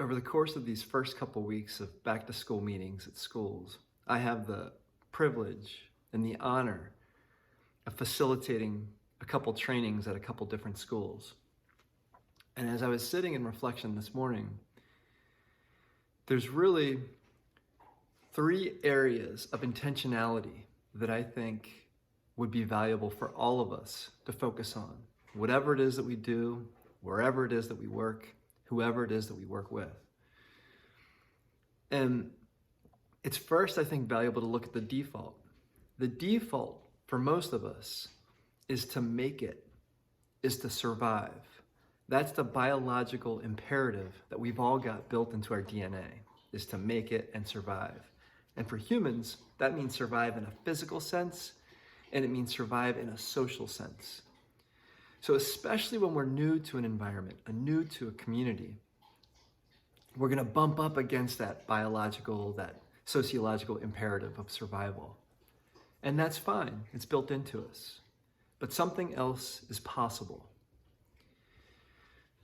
over the course of these first couple weeks of back to school meetings at schools, I have the privilege and the honor of facilitating a couple trainings at a couple different schools. And as I was sitting in reflection this morning, there's really three areas of intentionality that I think would be valuable for all of us to focus on. Whatever it is that we do, wherever it is that we work, whoever it is that we work with. And it's first, I think, valuable to look at the default. The default for most of us is to make it, is to survive. That's the biological imperative that we've all got built into our DNA, is to make it and survive. And for humans, that means survive in a physical sense, and it means survive in a social sense. So especially when we're new to an environment, new to a community, we're gonna bump up against that biological, that sociological imperative of survival. And that's fine, it's built into us. But something else is possible.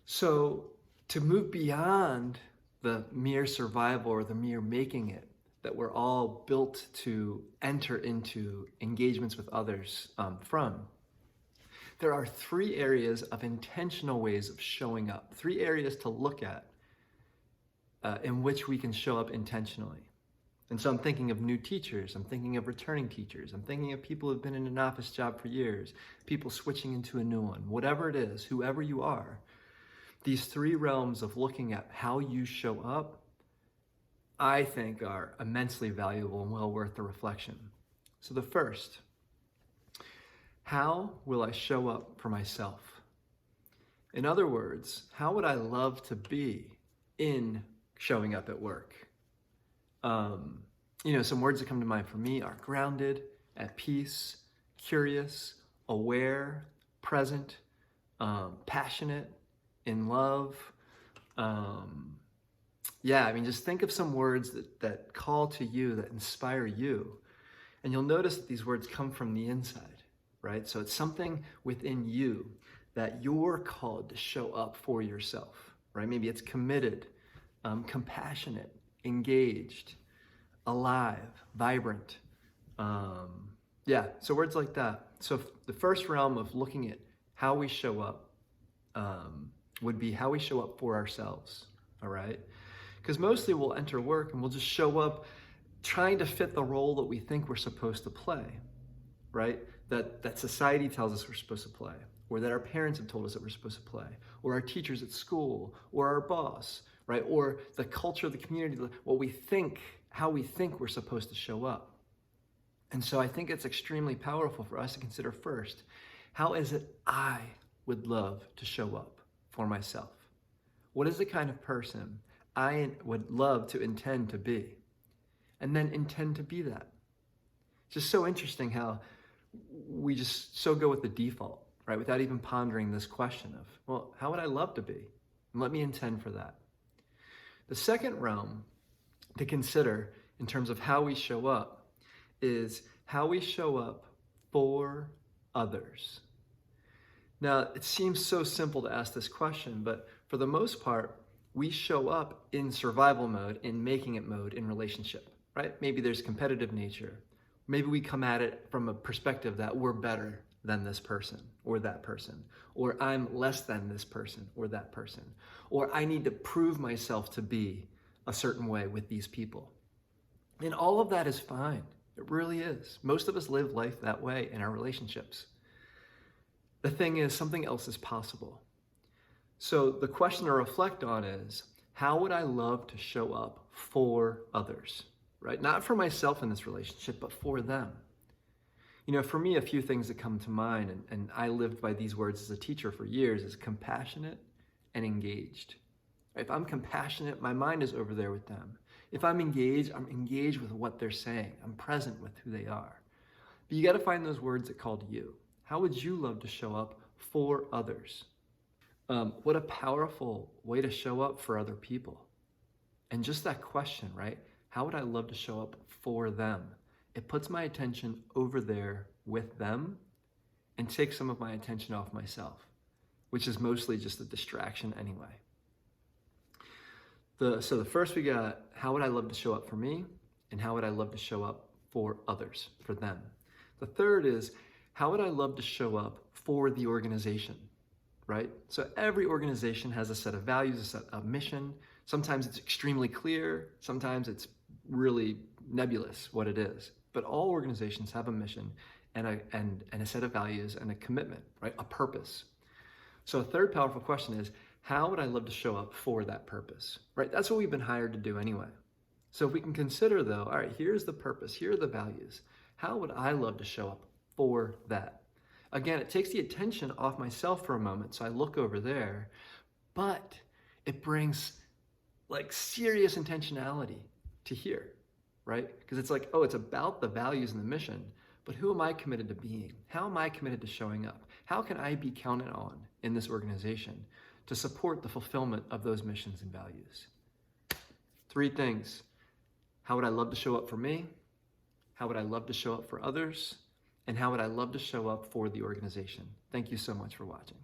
So to move beyond the mere survival or the mere making it that we're all built to enter into engagements with others from, there are three areas of intentional ways of showing up, three areas to look at in which we can show up intentionally. And so I'm thinking of new teachers, I'm thinking of returning teachers, I'm thinking of people who've been in an office job for years, people switching into a new one, whatever it is, whoever you are. These three realms of looking at how you show up, I think are immensely valuable and well worth the reflection. So the first, how will I show up for myself? In other words, how would I love to be in showing up at work? Some words that come to mind for me are grounded, at peace, curious, aware, present, passionate, in love. Just think of some words that call to you, that inspire you. And you'll notice that these words come from the inside, right? So it's something within you that you're called to show up for yourself, right? Maybe it's committed, compassionate, engaged, alive, vibrant. So words like that. So the first realm of looking at how we show up would be how we show up for ourselves, all right? Because mostly we'll enter work and we'll just show up trying to fit the role that we think we're supposed to play, right? That society tells us we're supposed to play, or that our parents have told us that we're supposed to play, or our teachers at school, or our boss, right? Or the culture of the community, how we think we're supposed to show up. And so I think it's extremely powerful for us to consider first, how is it I would love to show up for myself? What is the kind of person I would love to intend to be? And then intend to be that. It's just so interesting how we just so go with the default, right? Without even pondering this question of, well, how would I love to be? And let me intend for that. The second realm to consider in terms of how we show up is how we show up for others. Now, it seems so simple to ask this question, but for the most part, we show up in survival mode, in making it mode in relationship, right? Maybe there's competitive nature. Maybe we come at it from a perspective that we're better than this person or that person, or I'm less than this person or that person, or I need to prove myself to be a certain way with these people. And all of that is fine. It really is. Most of us live life that way in our relationships. The thing is, something else is possible. So the question to reflect on is, how would I love to show up for others, right? Not for myself in this relationship, but for them. For me, a few things that come to mind, and I lived by these words as a teacher for years, is compassionate and engaged. If I'm compassionate, my mind is over there with them. If I'm engaged with what they're saying. I'm present with who they are. But you got to find those words that call to you. How would you love to show up for others? What a powerful way to show up for other people. And just that question, right? How would I love to show up for them? It puts my attention over there with them and takes some of my attention off myself, which is mostly just a distraction anyway. So the first we got, how would I love to show up for me? And how would I love to show up for others, for them? The third is, how would I love to show up for the organization, right? So every organization has a set of values, a set of mission. Sometimes it's extremely clear. Sometimes it's really nebulous what it is. But all organizations have a mission and a set of values and a commitment, right? A purpose. So a third powerful question is, how would I love to show up for that purpose, right? That's what we've been hired to do anyway. So if we can consider though, all right, here's the purpose, here are the values. How would I love to show up for that? Again, it takes the attention off myself for a moment, so I look over there, but it brings like serious intentionality to here, right? Because it's like, oh, it's about the values and the mission, but who am I committed to being? How am I committed to showing up? How can I be counted on in this organization to support the fulfillment of those missions and values? 3 things. How would I love to show up for me? How would I love to show up for others? And how would I love to show up for the organization? Thank you so much for watching.